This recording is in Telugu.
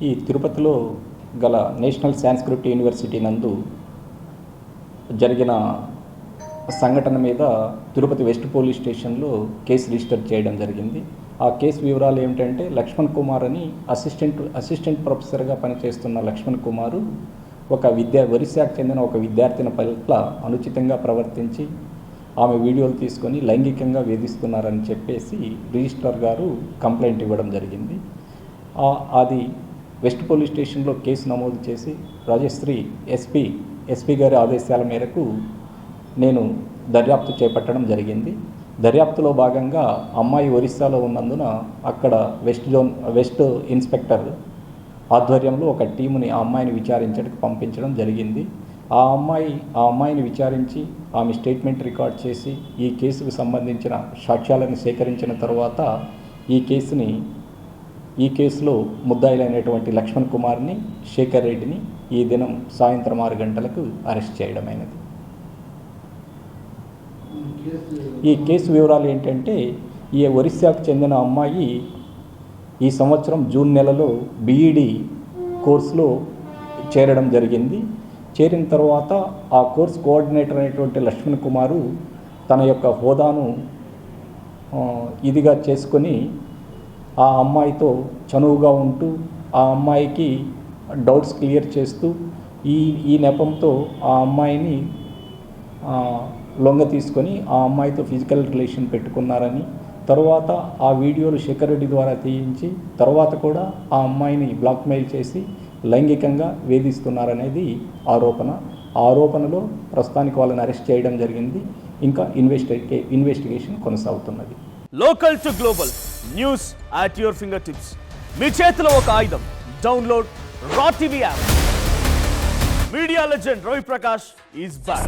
ఈ తిరుపతిలో గల నేషనల్ సాంస్క్రిట్ యూనివర్సిటీ నందు జరిగిన సంఘటన మీద తిరుపతి వెస్ట్ పోలీస్ స్టేషన్లో కేసు రిజిస్టర్ చేయడం జరిగింది. ఆ కేసు వివరాలు ఏమిటంటే, లక్ష్మణ్ కుమార్ అని అసిస్టెంట్ ప్రొఫెసర్గా పనిచేస్తున్న లక్ష్మణ్ కుమారు ఒరిస్సాకు చెందిన ఒక విద్యార్థిని పట్ల అనుచితంగా ప్రవర్తించి ఆమె వీడియోలు తీసుకొని లైంగికంగా వేధిస్తున్నారని చెప్పేసి రిజిస్ట్రార్ గారు కంప్లైంట్ ఇవ్వడం జరిగింది. అది వెస్ట్ పోలీస్ స్టేషన్లో కేసు నమోదు చేసి రాజశ్రీ ఎస్పీ గారి ఆదేశాల మేరకు నేను దర్యాప్తు చేపట్టడం జరిగింది. దర్యాప్తులో భాగంగా అమ్మాయి ఒరిస్సాలో ఉన్నందున అక్కడ వెస్ట్ ఇన్స్పెక్టర్ ఆధ్వర్యంలో ఒక టీముని ఆ అమ్మాయిని విచారించడానికి పంపించడం జరిగింది. ఆ అమ్మాయిని విచారించి ఆమె స్టేట్మెంట్ రికార్డ్ చేసి ఈ కేసుకు సంబంధించిన సాక్ష్యాలను సేకరించిన తర్వాత ఈ కేసులో ముద్దాయిలైనటువంటి లక్ష్మణ్ కుమార్ని, శేఖర్ రెడ్డిని ఈ దినం సాయంత్రం 6 గంటలకు అరెస్ట్ చేయడమైనది. ఈ కేసు వివరాలు ఏంటంటే, ఈ ఒరిస్సాకు చెందిన అమ్మాయి ఈ సంవత్సరం జూన్ నెలలో బీఈడి కోర్సులో చేరడం జరిగింది. చేరిన తర్వాత ఆ కోర్స్ కోఆర్డినేటర్ అయినటువంటి లక్ష్మణ్ కుమారు తన యొక్క హోదాను ఇదిగా చేసుకొని ఆ అమ్మాయితో చనువుగా ఉంటూ ఆ అమ్మాయికి డౌట్స్ క్లియర్ చేస్తూ ఈ నెపంతో ఆ అమ్మాయిని లొంగ తీసుకొని ఆ అమ్మాయితో ఫిజికల్ రిలేషన్ పెట్టుకున్నారని, తర్వాత ఆ వీడియోలు శేఖర్ రెడ్డి ద్వారా తీయించి తర్వాత కూడా ఆ అమ్మాయిని బ్లాక్మెయిల్ చేసి లైంగికంగా వేధిస్తున్నారనేది ఆరోపణలో ప్రస్తుతానికి వాళ్ళని అరెస్ట్ చేయడం జరిగింది. ఇంకా ఇన్వెస్టిగేషన్ కొనసాగుతున్నది. Local to global news at your finger tips. మీ చేతిలో ఒక ఆయుధం. Download raw TV app. Media legend Ravi Prakash is back.